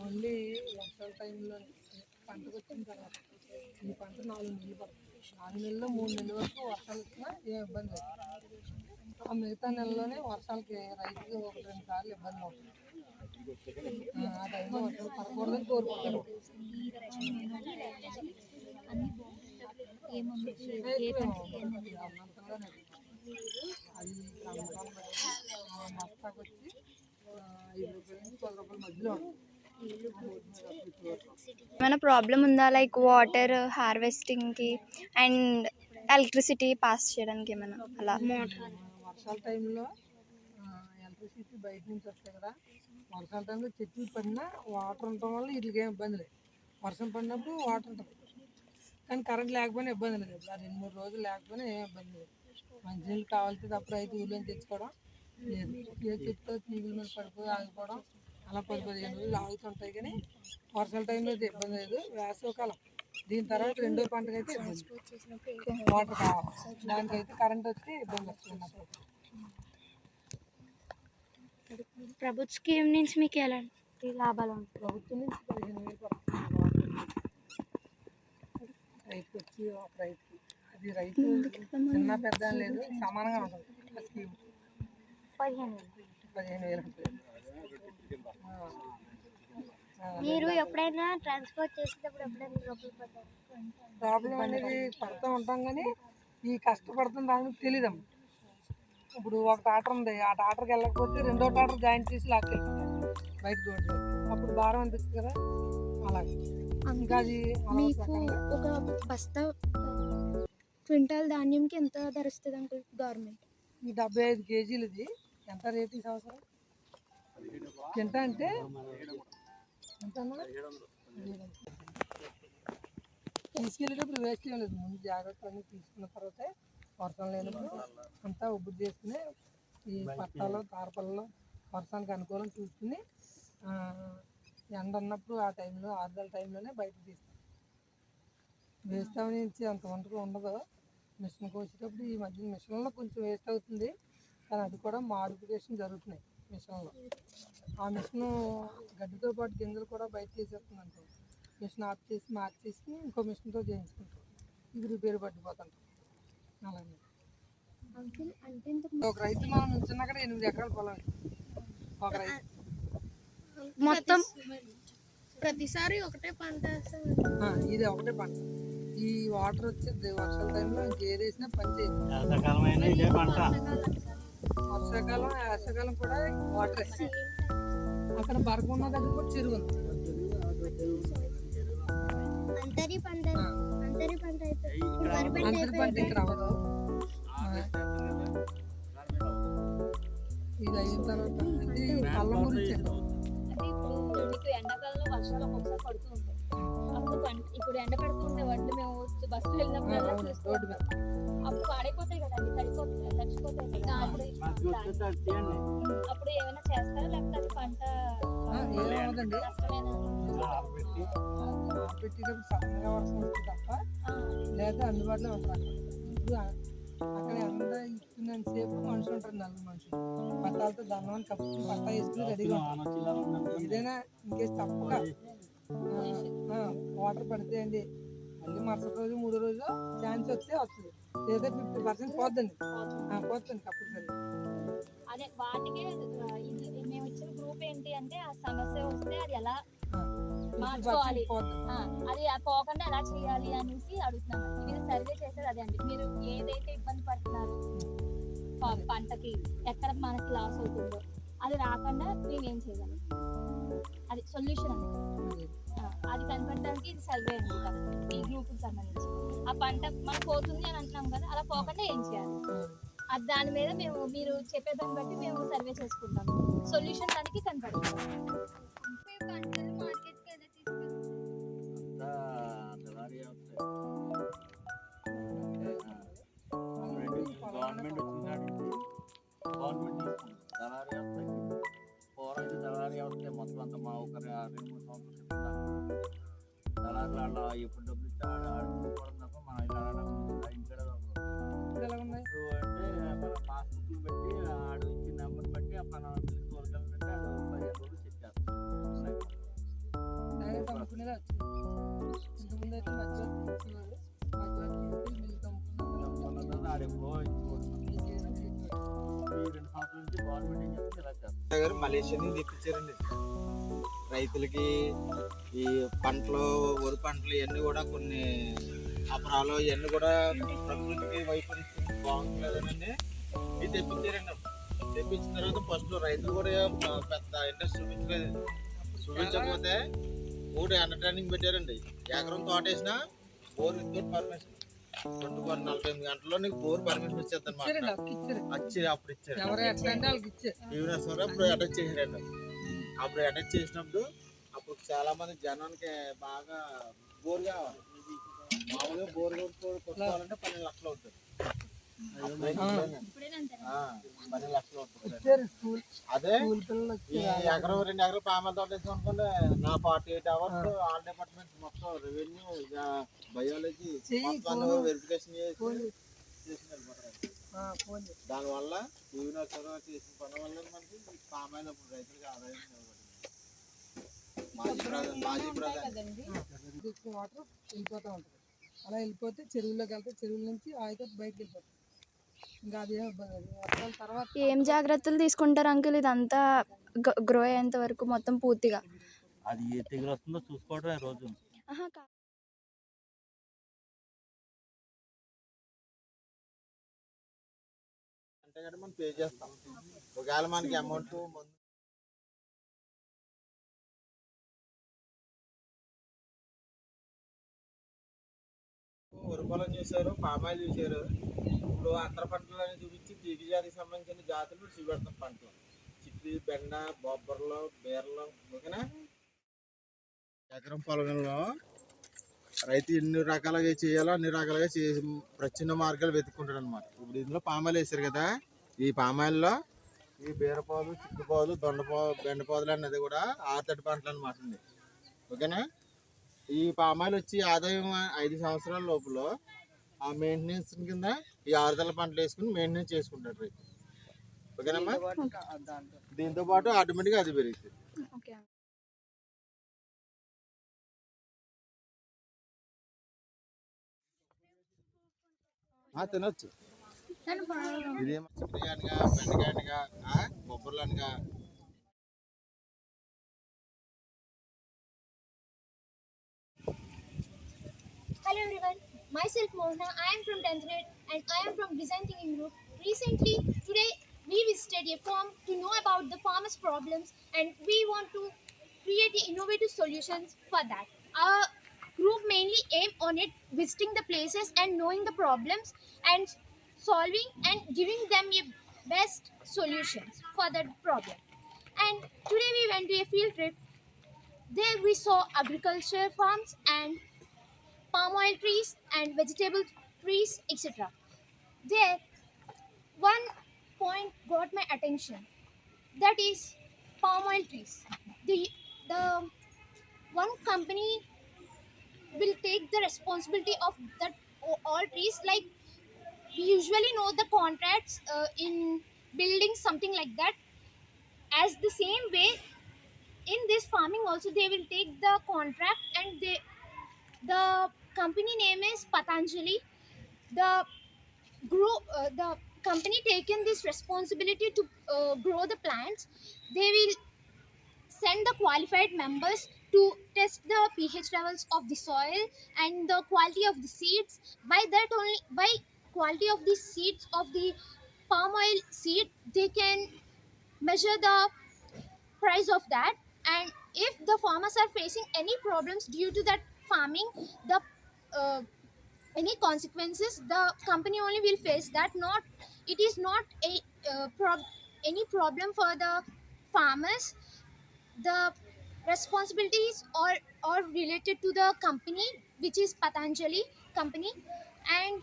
Only వర్షాల టైంలో పంటకు వచ్చిన తర్వాత ఈ పంట 4 నెలలు పడుతుంది. 4 నెలల్లో 3 నెలల వరకు వర్షాలు వచ్చినా ఏం ఇబ్బంది లేదు. ఆ మిగతా నెలలోనే వర్షాలకి రైతుకు 1-2 సార్లు ఇబ్బంది అవుతుంది. ఆ టైంలో వర్షాలు పడకూడదని కోరుకుంటారు. అది మస్తాకు వచ్చి 5 రూపాయల నుంచి 10 రూపాయల మధ్యలో ఉంటుంది. ఏమైనా ప్రాబ్లం ఉందా లైక్ వాటర్ హార్వెస్టింగ్కి అండ్ ఎలక్ట్రిసిటీ పాస్ చేయడానికి ఏమైనా అలా? వర్షాల టైంలో ఎలక్ట్రిసిటీ బయట నుంచి వస్తాయి కదా. వర్షాల టైంలో చెట్లు పడినా వాటర్ ఉండటం వల్ల వీటికి ఏం ఇబ్బంది లేదు. వర్షం పడినప్పుడు వాటర్ ఉంటుంది కానీ కరెంట్ లేకపోయినా ఇబ్బంది లేదు. ఇప్పుడు 2-3 రోజులు లేకపోయినా ఏం ఇబ్బంది లేదు. మంచినీళ్ళు కావాల్సి అప్పుడు అయితే ఊళ్ళో తెచ్చుకోవడం లేదు. ఏ చెట్టు తీగుల మీద పడిపోయి ఆగిపోవడం అలా 10-15 రోజులు ఆగుతుంటాయి. కానీ వర్షాల టైంలో అయితే ఇబ్బంది లేదు. వేసవికాలం దీని తర్వాత రెండో పంటకు అయితే ఇబ్బంది, వాటర్ కావాలి. దానికైతే కరెంట్ వచ్చి ఇబ్బంది వస్తుంది. ప్రభుత్వ స్కీమ్ నుంచి మీకు ఎలాంటి లాభాలు ఉంటాయి? ప్రభుత్వం నుంచి 15,000 పడుతుంది రైతుకి వచ్చి. ఒక రైతుకి అది రైతు చిన్న పెద్ద లేదు, సమానంగా ఉంటుంది. ఆ స్కీమ్ 15,000 ఉంటుంది. మీరు ఎప్పుడైనా ట్రాన్స్పోర్ట్ చేసేటప్పుడు ప్రాబ్లం అనేది పడుతూ ఉంటాం కానీ ఈ కష్టపడుతున్న దానికి తెలియదమ్మా. ఇప్పుడు ఒక టాటర్ ఉంది, ఆ టాటర్కి వెళ్ళకపోతే రెండో టాటర్ జాయిన్ చేసి లాక్కెళ్తాం బయట రోడ్డు. అప్పుడు భారం అనిపిస్తుంది కదా. అలాగే ఇంకా అది మీకు ఒక బస్తా క్వింటాల్ ధాన్యంకి ఎంత ధర ఇస్తుంది అంకుల్ గవర్నమెంట్? ఈ 75 కేజీలది ఎంత రేటు ఈ సంవత్సరం? ఎంత అంటే తీసుకెళ్ళేటప్పుడు వేస్ట్ ఏం లేదు. ముందు జాగ్రత్తలు తీసుకున్న తర్వాతే వర్షం లేనప్పుడు అంతా ఉబ్బు చేసుకుని ఈ పట్టాలు తారపల్లో వర్షానికి అనుకూలం చూసుకుని ఎండ ఉన్నప్పుడు ఆ టైంలో ఆరుదల టైంలోనే బయట తీస్తాం. వేస్ట్ అవనించి అంత వంటకు ఉండదు. మిషన్ కోసేటప్పుడు ఈ మధ్య మిషన్లో కొంచెం వేస్ట్ అవుతుంది కానీ అది కూడా మాడిఫికేషన్ జరుగుతున్నాయి మిషన్లో. ఆ మిషన్ గడ్డితో పాటు గింజలు కూడా బయట తీసేస్తుంది అనుకో. మిషన్ ఆఫ్ చేసి మార్చేసి ఇంకో మిషన్తో చేయించుకుంటాం. ఇది రిపేర్ పడిపోతుంటాం. అలాగే ఒక రైతు మనం నుంచున్నా కూడా 8 ఎకరాల పొలం ఒక రైతు. మొత్తం ప్రతిసారి ఒకటే పంట? ఇది ఒకటే పంట. ఈ వాటర్ వచ్చేది వర్షాల టైంలో ఇంకేది వేసినా పని చేయదు. వర్షాకాలం వేసవికాలం కూడా వాటర్. అక్కడ బరకున్న దగ్గర కూడా చెరువు ఉంది. అంతరి పంట ఇక్కడ అవ్వదు. ఇది అయిన తర్వాత అంటే పళ్ళ గురించి ఎండాకాలంలో వర్షాలు ఒక్కొక్కసారి పడుతూ ఉంటాయి. అప్పుడు ఇప్పుడు ఎండ పెడుతూ ఉంటే వడ్లు మేము బస్సులో వెళ్ళినప్పుడు అప్పుడు పాడైపోతాయి కదండి, తడిచిపోతాయి కదా. అప్పుడు ఏమైనా చేస్తారా లేకపోతే అది పంట ఏమవుతుందండి? పెట్టేటప్పుడు సడన్గా వర్షం వస్తుంది తప్ప లేదా అందుబాటులో ఉంటారు. ఇప్పుడు అక్కడ ఎండ ఇస్తున్నంత సేపు మనుషులు ఉంటారు, 4 మనుషులు పట్టాలతో దండం కప్పు పట్టా వేసుకుని రెడీగా ఉంటారు. ఏదైనా ఇంకేసి తప్పక వాటర్ పడితే అండి మళ్ళీ మరుసటి రోజు 3వ రోజు ఛాన్స్ వస్తే వస్తుంది, లేదా 50% పోద్దండి. పోతుంది కంపల్సరీ. అదే వాటికి మేము ఇచ్చిన గ్రూప్ ఏంటి అంటే ఆ సమస్య వస్తే అది ఎలా మార్చుకోవాలి, అది పోకుండా ఎలా చేయాలి అనేసి అడుగుతున్నాం. మీరు సర్వే చేసేది అదే అండి. మీరు ఏదైతే ఇబ్బంది పడుతున్నారు పంటకి, ఎక్కడ మనకి లాస్ అవుతుందో అది రాకుండా మేము ఏం చేయాలి, అది సొల్యూషన్ అండి. అది కనపడడానికి ఇది సర్వే అండి. ఈ గ్రూప్కి సంబంధించి ఆ పంట మనం పోతుంది అని అంటున్నాం కదా, అలా పోకుండా ఏం చేయాలి అది దాని మీద మీరు చెప్పేదాన్ని బట్టి మేము సర్వే చేసుకుంటాం. సొల్యూషన్ దానికి కనపడుతుంది. మొత్తం అంతా మా ఒక 2-3 సంవత్సరాల దళారులు ఎప్పుడు డబ్బులు ఇస్తే ఆడుకోవడం తప్ప మన అంటే మన పాస్బుక్లు బట్టి ఆడు ఇచ్చిన నెంబర్ బట్టి మన మిల్క్ వర్గాలు బట్టి ఆడు 15 రోజులు చెక్ చేస్తాం. ఇలాగే వచ్చింది. ఇంతకుముందు అయితే మధ్యలో తీసేవారు, మధ్యలో తీసుకెళ్ళి మిల్లు కమ్ముకున్నారు. ఆడెప్పుడో ఇచ్చుకోవడం. ఈ 2 సంవత్సరాల నుంచి గవర్నమెంట్ ఏం చెప్తే ఇలా చేస్తారు. మలేషియా నుంచి తెప్పించారండి. రైతులకి ఈ పంటలు, వరి పంటలు ఇవన్నీ కూడా కొన్ని అపరాలు ఇవన్నీ కూడా ప్రకృతికి వైపరీత్యం బాగుంటుందండి. ఇది తెప్పించారండి. తెప్పించిన తర్వాత ఫస్ట్ రైతులు కూడా పెద్ద ఇంట్రెస్ట్ చూపించలేదు. చూపించకపోతే 3 అండర్స్టాండింగ్ పెట్టారండి. ఎకరం తోట వేసినా బోర్ వితౌట్ పర్మిషన్ 48 గంటల్లో నీకు బోర్ పర్మిషన్ ఇచ్చేద్దాం ఇచ్చారండి, అప్పుడు ఇచ్చారు. అప్పుడు ఇచ్చారు. ఎవరు ఎట్లా అంటే వాళ్ళకి ఇచ్చారు. టీవీ అప్పుడు అటాచ్ చేసారండి. అప్పుడు అటాచ్ చేసినప్పుడు అప్పుడు చాలా మంది జనానికి బాగా బోర్ కావాలి. మామూలుగా బోర్ కొట్టుకోవాలంటే 12 లక్షలు అవుతుంది. ఇప్పుడైనా అంటారా? 12 లక్షలు అవుతుంది. ఇచ్చారు స్కూల్ అదే స్కూల్ పిల్లలు ఈ వచ్చి ఎకరం 2 ఎకరం పామాల తోట వేసుకోనుకోండి, నా 48 అవర్స్ ఆల్ డిపార్ట్మెంట్ మొత్తం రెవెన్యూ, బయాలజీ వెరిఫికేషన్ చేసినారు. ఫోన్ చేసి దానివల్ల టీవీ నర్సరీ చేసిన పని వల్ల మనకి పామాయిల్ అప్పుడు రైతులకి ఆదాయం ఇవ్వబడింది. మాజీ ప్రధాని తీసుకున్న వాటర్ వెళ్ళిపోతూ ఉంటుంది. అలా వెళ్ళిపోతే చెరువులోకి వెళ్తే చెరువుల నుంచి అయితే బయటకు వెళ్ళిపోతుంది. ఇంకా అదేం ఇబ్బంది లేదు. వర్షాల తర్వాత ఏం జాగ్రత్తలు తీసుకుంటారు అంకుల్ ఇదంతా గ్రో అయ్యేంత వరకు మొత్తం పూర్తిగా? అది ఏ తెగులు వస్తుందో చూసుకోవడమే రోజు. ఆహా, అంటే కనుక మనం పే చేస్తాం. ఒకవేళ మనకి అమౌంట్ ముందు వరి పొలం చూశారు, పామాయిల్ చూశారు. ఇప్పుడు అంతర పంటలు అని చూపించి తీగ జాతికి సంబంధించిన జాతులు చూపెడతాం. పంటలు చిక్కుడు, బెండ, బొబ్బర్లు, బీరలు. ఓకేనా? ఎకరం పొలంలో రైతు ఎన్ని రకాలుగా చేయాలో అన్ని రకాలుగా చేసి ప్రచ్ఛన్న మార్గాలు వెతుక్కుంటాడు అనమాట. ఇప్పుడు ఇందులో పామాయిల్ వేసారు కదా, ఈ పామాయిల్లో ఈ బీరపాదు, చిక్కుపాదు, బెండపాదులు అన్నది కూడా ఆరుతడి పంటలు అనమాట అండి. ఓకేనా? ఈ పామాయిల్ వచ్చి ఆదాయం 5 సంవత్సరాల లోపల ఆ మెయింటెనెన్స్ కింద ఈ 6 పంటలు వేసుకుని మెయింటెనెన్స్ చేసుకుంటాడు రైతు. ఓకేనమ్మా? దీంతో పాటు ఆటోమేటిక్గా అది పెరుగుతుంది. ఓకే. తినొచ్చు. ఇదేమో చిక్కుడుగానిగా, బెండకాయనిగా, బొబ్బర్లనిగా. Hello everyone, myself Mohana. I am from 10th grade and I am from Design Thinking Group. Recently, today we visited a farm to know about the farmers' problems and we want to create the innovative solutions for that. Our group mainly aim on it, visiting the places and knowing the problems and solving and giving them a best solutions for that problem. And today we went to a field trip. There we saw agriculture farms and palm oil trees and vegetable trees, etc. There, one point got my attention. That is palm oil trees. The one company will take the responsibility of that all trees. Like we usually know the contracts in building something like that. As the same way, in this farming also they will take the contract and the company name is Patanjali. The company taken this responsibility to grow the plants. They will send the qualified members to test the pH levels of the soil and the quality of the seeds. By that only, by quality of the seeds of the palm oil seed, they can measure the price of that. And if the farmers are facing any problems due to that farming, the any consequences, the company only will face that. Not, it is not a any problem for the farmers. The responsibilities are related to the company, which is Patanjali company, and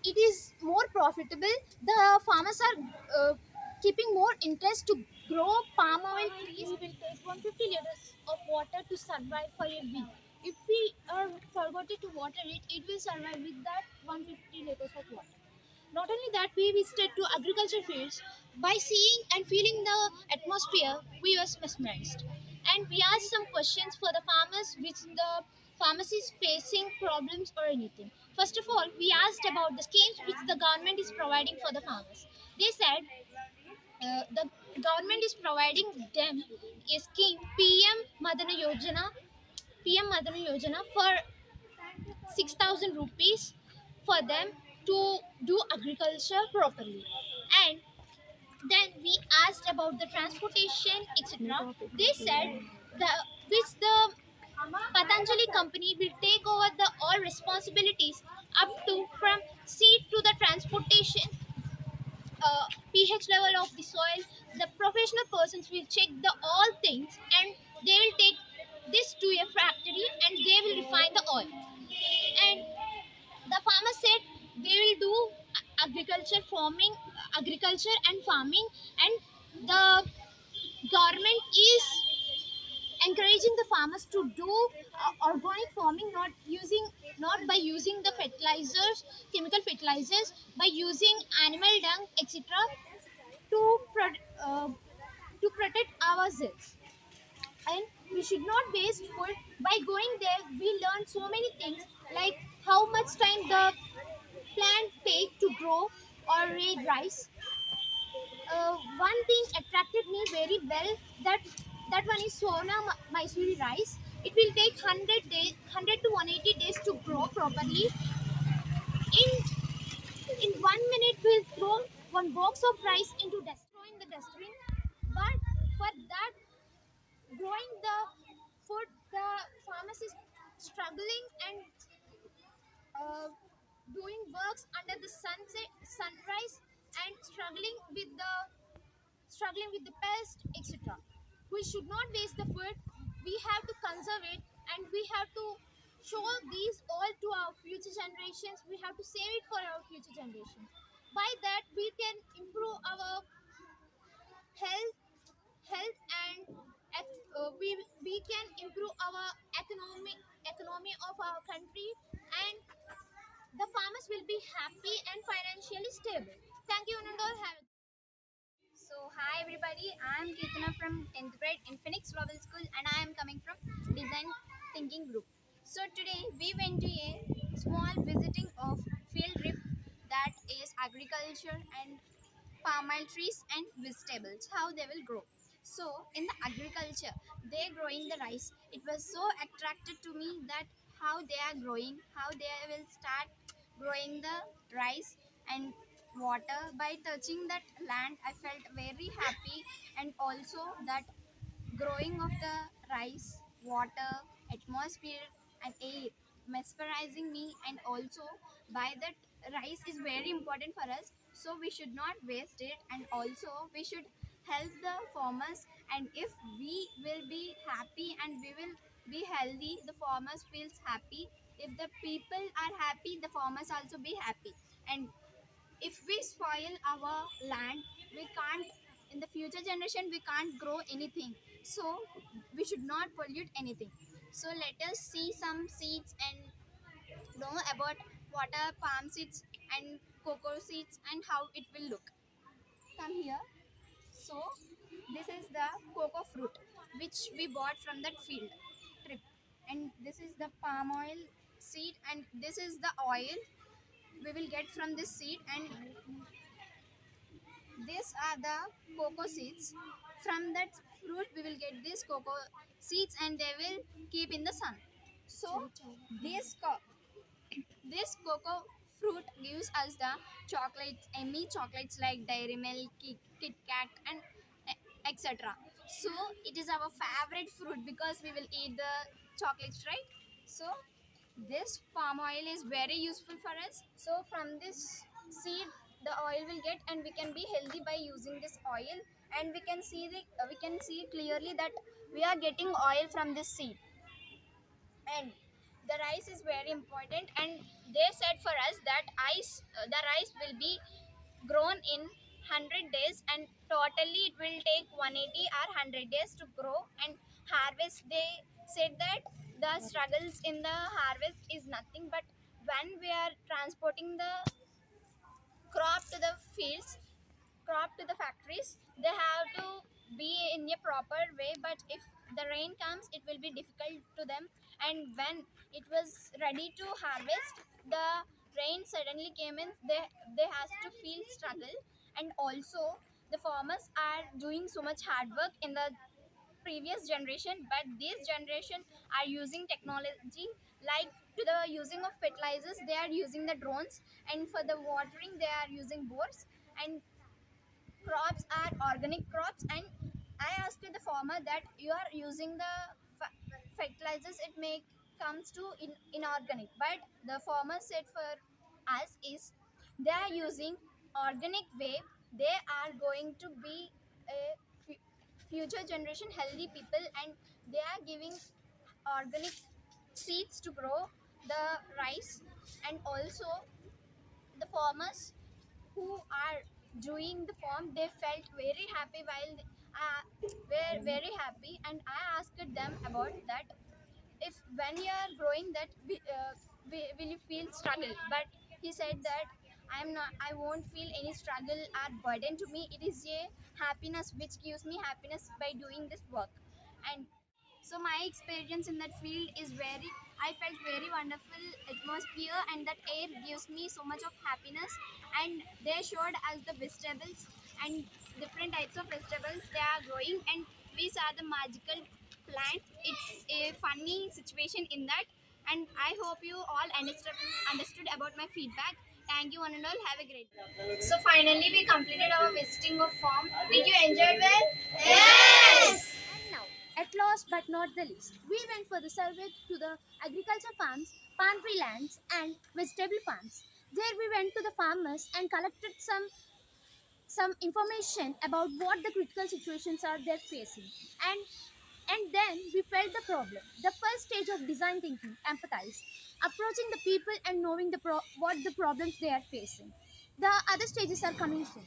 it is more profitable. The farmers are keeping more interest to grow palm oil trees. We will take 150 liters of water to survive for a week. If we forgot to water it, it will survive with that 150 liters of water. Not only that, we visited to agriculture fields. By seeing and feeling the atmosphere, we were mesmerized. and we asked some questions for the farmers which the farmers is facing problems or anything. First of all, we asked about the schemes which the government is providing for the farmers. They said the government is providing them a scheme PM Madana Yojana for 6,000 rupees for them to do agriculture properly. And then we asked about the transportation, etc. They said the which the Patanjali company will take over the all responsibilities up to from seed to the transportation, pH level of the soil. The professional persons will check the all things, and they will take this to a factory and they will refine the oil. And the farmer said they will do agriculture and farming, and the government is encouraging the farmers to do organic farming, not by using the chemical fertilizers, by using animal dung, etc., to to protect ourselves. And we should not waste food. By going there, we learn so many things, like how much time the plant take to grow or raise rice. One thing attracted me very well, that one is Sona Mysore rice. It will take 100 to 180 days to grow properly. In 1 minute, we'll throw one box of rice throw in the dustbin. But for that, growing the food, the farmers is struggling and doing works under the sunrise, and struggling with the pest, etc. We should not waste the food. We have to conserve it, and we have to show these all to our future generations. We have to save it for our future generations. By that, we can improve our health, and we can improve our economy of our country, and the farmers will be happy and financially stable. Thank you, Anandol. So, hi everybody, I am Kirtana from 10th grade in Phoenix Global School, and I am coming from Design Thinking Group. So, today we went to a small visiting of field trip, that is agriculture and palm oil trees and vegetables, how they will grow. So, in the agriculture, they growing the rice. It was so attracted to me that how they are growing, how they will start growing the rice and water. By touching that land, I felt very happy, and also that growing of the rice, water, atmosphere, and air mesmerizing me. And also, by that, rice is very important for us, so we should not waste it, and also we should help the farmers. And if we will be happy and we will be healthy, the farmers feels happy. If the people are happy, the farmers also be happy. And if we spoil our land, we can't, in the future generation we can't grow anything. So we should not pollute anything. So let us see some seeds and know about what are palm seeds and cocoa seeds and how it will look. Come here. So this is the cocoa fruit which we bought from that field trip, and this is the palm oil seed, and this is the oil we will get from this seed, and these are the cocoa seeds. From that fruit we will get these cocoa seeds, and they will keep in the sun. So this cocoa fruit gives us the chocolates, yummy chocolates like Dairy Milk, Kit Kat, and etc. So it is our favorite fruit because we will eat the chocolates, right? So this palm oil is very useful for us. So from this seed, the oil will get, and we can be healthy by using this oil. And we can see clearly that we are getting oil from this seed. And the rice is very important, and they said for us that the rice will be grown in 100 days, and totally it will take 180 or 100 days to grow and harvest. They said that the struggles in the harvest is nothing, but when we are transporting the crop to the fields, crop to the factories, they have to be in a proper way. But if the rain comes, it will be difficult to them. And when it was ready to harvest, the rain suddenly came in, they has to feel struggle. And also the farmers are doing so much hard work in the previous generation, but this generation are using technology, like to the using of fertilizers they are using the drones, and for the watering they are using bores, and crops are organic crops. And I asked the farmer that you are using the fertilizers, it may comes to inorganic, but the farmer said for us is they are using organic way, they are going to be a future generation healthy people, and they are giving organic seeds to grow the rice. And also the farmers who are doing the farm, they felt very happy while were very happy. And I asked them about that, if when you are growing that will you feel struggle, but he said that I won't feel any struggle or burden to me, it is a happiness which gives me happiness by doing this work. And so my experience in that field is very, I felt very wonderful atmosphere, and that air gives me so much of happiness. And they showed us the vegetables and different types of vegetables they are growing, and we saw the magical plant. It's a funny situation in that. And I hope you all understood about my feedback. Thank you one and all, have a great day. So finally we completed our visiting of farm. Did you enjoy well? Yes! And now, at last but not the least, we went for the survey to the agriculture farms, palm tree lands, and vegetable farms. There we went to the farmers and collected some information about what the critical situations are they're facing. And then we felt the problem. The first stage of design thinking, empathize, approaching the people and knowing what the problems they are facing. The other stages are coming soon.